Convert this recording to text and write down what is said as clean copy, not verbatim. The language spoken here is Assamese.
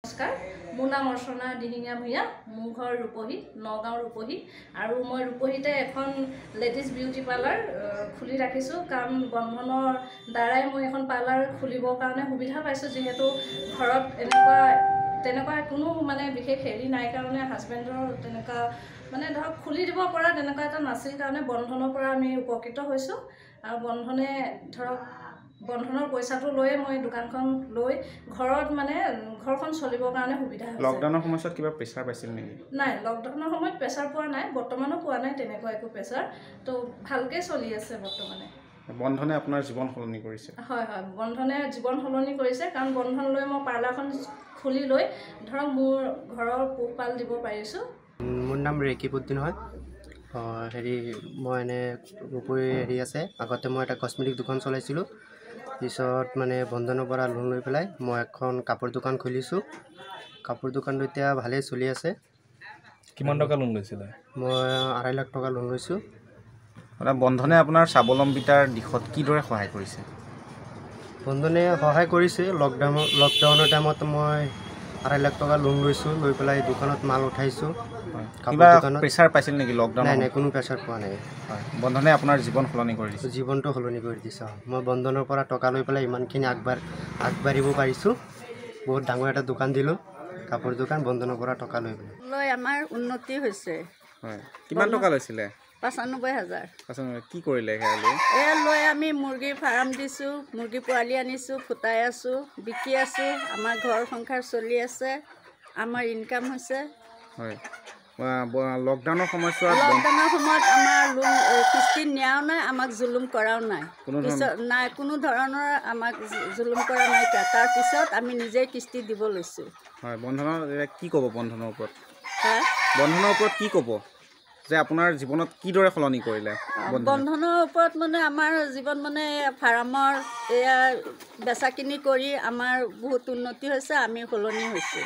নমস্কাৰ, মোৰ নাম অৰ্চনা দিহিঙীয়া ভূঞা। মোৰ ঘৰ ৰূপহী, নগাঁও ৰূপহী। আৰু মই ৰূপহীতে এখন লেডিজ বিউটি পাৰ্লাৰ খুলি ৰাখিছোঁ, কাৰণ বন্ধনৰ দ্বাৰাই মই এখন পাৰ্লাৰ খুলিবৰ কাৰণে সুবিধা পাইছোঁ। যিহেতু ঘৰত তেনেকুৱা কোনো বিশেষ হেৰি নাই কাৰণে, হাজবেণ্ডৰ তেনেকুৱা ধৰক খুলি দিব পৰা তেনেকুৱা এটা নাছিল কাৰণে বন্ধনৰ পৰা আমি উপকৃত হৈছোঁ। আৰু বন্ধনে ধৰক বন্ধনৰ পইচাটো লৈয়ে মই দোকানখন লৈ ঘৰত ঘৰখন চলিবৰ কাৰণে সুবিধা হৈছে। লকডাউনৰ সময়ত কিবা প্ৰেছাৰ পাইছিল নেকি? নাই, লকডাউনৰ সময়ত প্ৰেছাৰ পোৱা নাই, বৰ্তমানো পোৱা নাই তেনেকুৱা একো প্ৰেছাৰ। তো ভালকৈ চলি আছে বৰ্তমানে। বন্ধনে আপোনাৰ জীৱন সলনি কৰিছে? হয়, বন্ধনে জীৱন সলনি কৰিছে, কাৰণ বন্ধন লৈ মই পাৰ্লাৰখন খুলি লৈ ধৰক মোৰ ঘৰৰ পোহপাল দিব পাৰিছোঁ। মোৰ নাম ৰেকিবউদ্দিন হয়। মই এনে ৰূপহী আছে। আগতে মই এটা কস্মেটিক দোকান চলাইছিলোঁ। পিছত বন্ধনৰ পৰা লোন লৈ পেলাই মই এখন কাপোৰ দোকান খুলিছোঁ। কাপোৰ দোকানটো এতিয়া ভালেই চলি আছে। কিমান টকা লোন লৈছিলে? মই 2.5 লাখ টকা লোন লৈছোঁ। বন্ধনে আপোনাৰ স্বাৱলম্বিতাৰ দিশত কিদৰে সহায় কৰিছে? বন্ধনে সহায় কৰিছে। লকডাউনৰ টাইমত মই 2.5 লাখ টকা লোন লৈছোঁ, লৈ পেলাই দোকানত মাল উঠাইছোঁ। কিবা প্ৰেছাৰ পাইছিল নেকি লকডাউন? নাই, কোনো প্ৰেছাৰ পোৱা নাই। বন্ধনে আপোনাৰ জীৱন সলনি কৰি দিছে? জীৱনটো সলনি কৰি দিছে। মই বন্ধনৰ পৰা টকা লৈ পেলাই ইমানখিনি আগবাঢ়িব পাৰিছোঁ। বহুত ডাঙৰ এটা দোকান দিলোঁ, কাপোৰ দোকান, বন্ধনৰ পৰা টকা লৈ পেলাই। আমাৰ উন্নতি হৈছে। হয়, কিমান টকা লৈছিলে? 95,000। কি কৰিলে? এয়া লৈ আমি মুৰ্গীৰ ফাৰ্ম দিছোঁ, মুৰ্গী পোৱালি আনিছোঁ, ফুটাই আছোঁ, বিকি আছোঁ। আমাৰ ঘৰ সংসাৰ চলি আছে, আমাৰ ইনকাম হৈছে। হয়, লকডাউনৰ সময়ছোৱাত আমাৰ লোন কিস্তি নিয়াও নাই, আমাক জুলুম কৰাও নাই। কোনো ধৰণৰ আমাক জুলুম কৰা নাইকিয়া। তাৰপিছত আমি নিজেই কিস্তি দিব লৈছোঁ। হয়, বন্ধনৰ কি ক'ব? বন্ধনৰ ওপৰত কি ক'ব যে আপোনাৰ জীৱনত কিদৰে সলনি কৰিলে? বন্ধনৰ ওপৰত আমাৰ জীৱন ফাৰ্মৰ এয়া বেচা কিনি কৰি আমাৰ বহুত উন্নতি হৈছে, আমি সলনি হৈছোঁ।